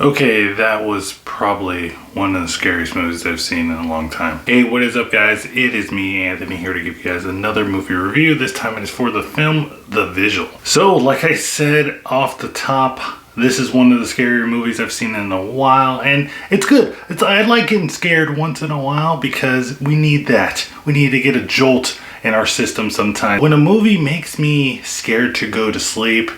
Okay, that was probably one of the scariest movies I've seen in a long time. Hey, what is up, guys? It is me, Anthony, here to give you guys another movie review. This time it is for the film The Vigil. So, like I said off the top, this is one of the scarier movies I've seen in a while, and it's good. I like getting scared once in a while because we need that. We need to get a jolt in our system sometimes. When a movie makes me scared to go to sleep,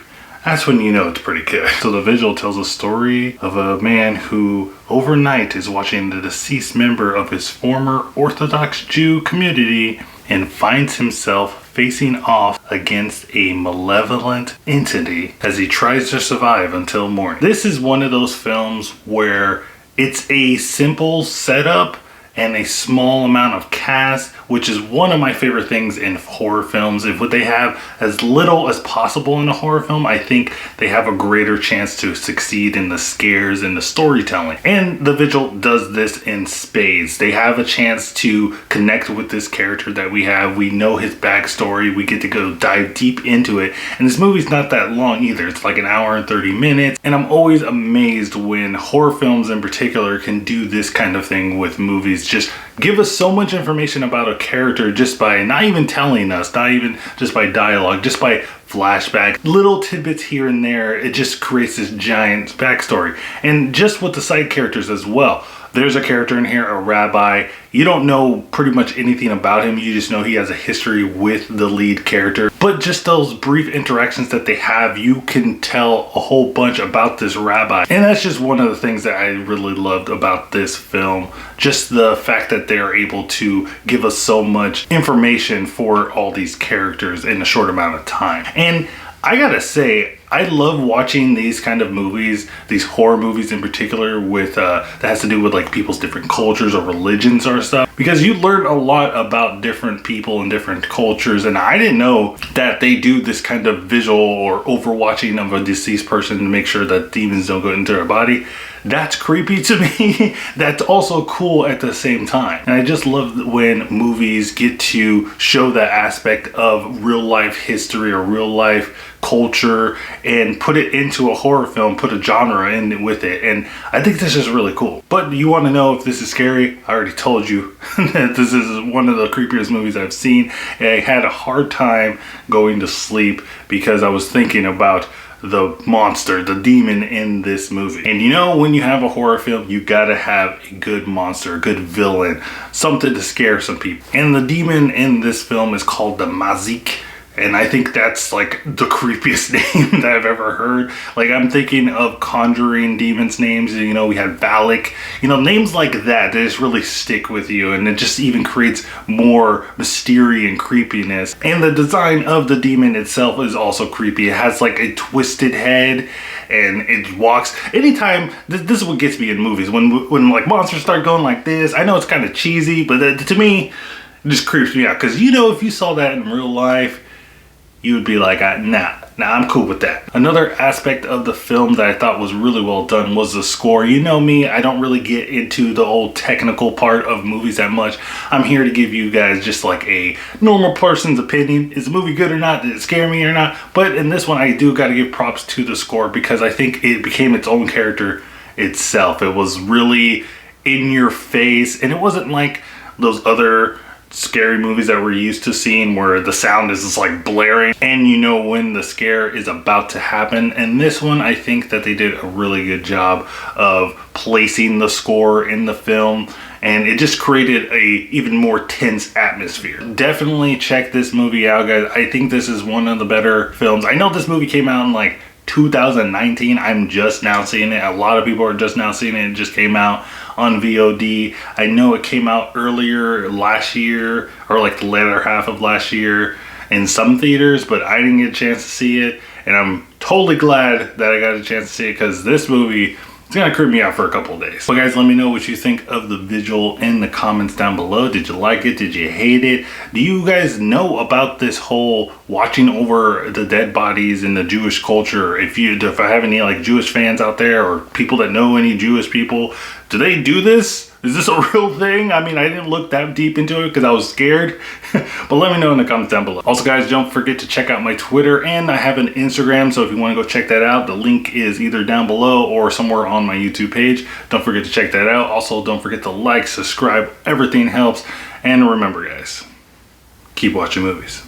that's when you know it's pretty good. So The Vigil tells a story of a man who overnight is watching the deceased member of his former Orthodox Jew community and finds himself facing off against a malevolent entity as he tries to survive until morning. This is one of those films where it's a simple setup and a small amount of cast, which is one of my favorite things in horror films. If what they have as little as possible in a horror film, I think they have a greater chance to succeed in the scares and the storytelling. And The Vigil does this in spades. They have a chance to connect with this character that we have. We know his backstory. We get to go dive deep into it. And this movie's not that long either. It's like an hour and 30 minutes. And I'm always amazed when horror films in particular can do this kind of thing with movies. Just give us so much information about a character just by not even telling us, not even just by dialogue, just by flashback, little tidbits here and there. It just creates this giant backstory. And just with the side characters as well. There's a character in here, a rabbi. You don't know pretty much anything about him. You just know he has a history with the lead character. But just those brief interactions that they have, you can tell a whole bunch about this rabbi. And that's just one of the things that I really loved about this film. Just the fact that they are able to give us so much information for all these characters in a short amount of time. And I gotta say, I love watching these kind of movies, these horror movies in particular, with that has to do with like people's different cultures or religions or stuff, because you learn a lot about different people and different cultures. And I didn't know that they do this kind of visual or overwatching of a deceased person to make sure that demons don't go into their body. That's creepy to me. That's also cool at the same time. And I just love when movies get to show that aspect of real life history or real life culture and put it into a horror film, put a genre in with it. And I think this is really cool. But you want to know if this is scary? I already told you that this is one of the creepiest movies I've seen. And I had a hard time going to sleep because I was thinking about the monster, the demon in this movie. And you know, when you have a horror film, you gotta have a good monster, a good villain, something to scare some people. And the demon in this film is called the Mazik. And I think that's like the creepiest name that I've ever heard. Like, I'm thinking of Conjuring demons' names. You know, we had Valak. You know, names like that just really stick with you. And it just even creates more mystery and creepiness. And the design of the demon itself is also creepy. It has like a twisted head. And it walks. Anytime, this is what gets me in movies. When like monsters start going like this. I know it's kind of cheesy. But to me, it just creeps me out. Because, you know, if you saw that in real life, you would be like, nah, I'm cool with that. Another aspect of the film that I thought was really well done was the score. You know me, I don't really get into the old technical part of movies that much. I'm here to give you guys just like a normal person's opinion. Is the movie good or not? Did it scare me or not? But in this one, I do got to give props to the score because I think it became its own character itself. It was really in your face, and it wasn't like those other scary movies that we're used to seeing where the sound is just like blaring and you know when the scare is about to happen. And this one, I think that they did a really good job of placing the score in the film, and it just created a even more tense atmosphere. Definitely check this movie out, guys. I think this is one of the better films. I know this movie came out in like 2019. I'm just now seeing it. A lot of people are just now seeing it. It just came out on VOD. I know it came out earlier last year or like the latter half of last year in some theaters, but I didn't get a chance to see it. And I'm totally glad that I got a chance to see it because this movie, it's gonna creep me out for a couple of days. So guys, let me know what you think of The Vigil in the comments down below. Did you like it? Did you hate it? Do you guys know about this whole watching over the dead bodies in the Jewish culture? If I have any like Jewish fans out there or people that know any Jewish people, do they do this? Is this a real thing? I mean, I didn't look that deep into it because I was scared, but let me know in the comments down below. Also guys, don't forget to check out my Twitter, and I have an Instagram, so if you want to go check that out, the link is either down below or somewhere on my YouTube page. Don't forget to check that out. Also, don't forget to like, subscribe, everything helps. And remember guys, keep watching movies.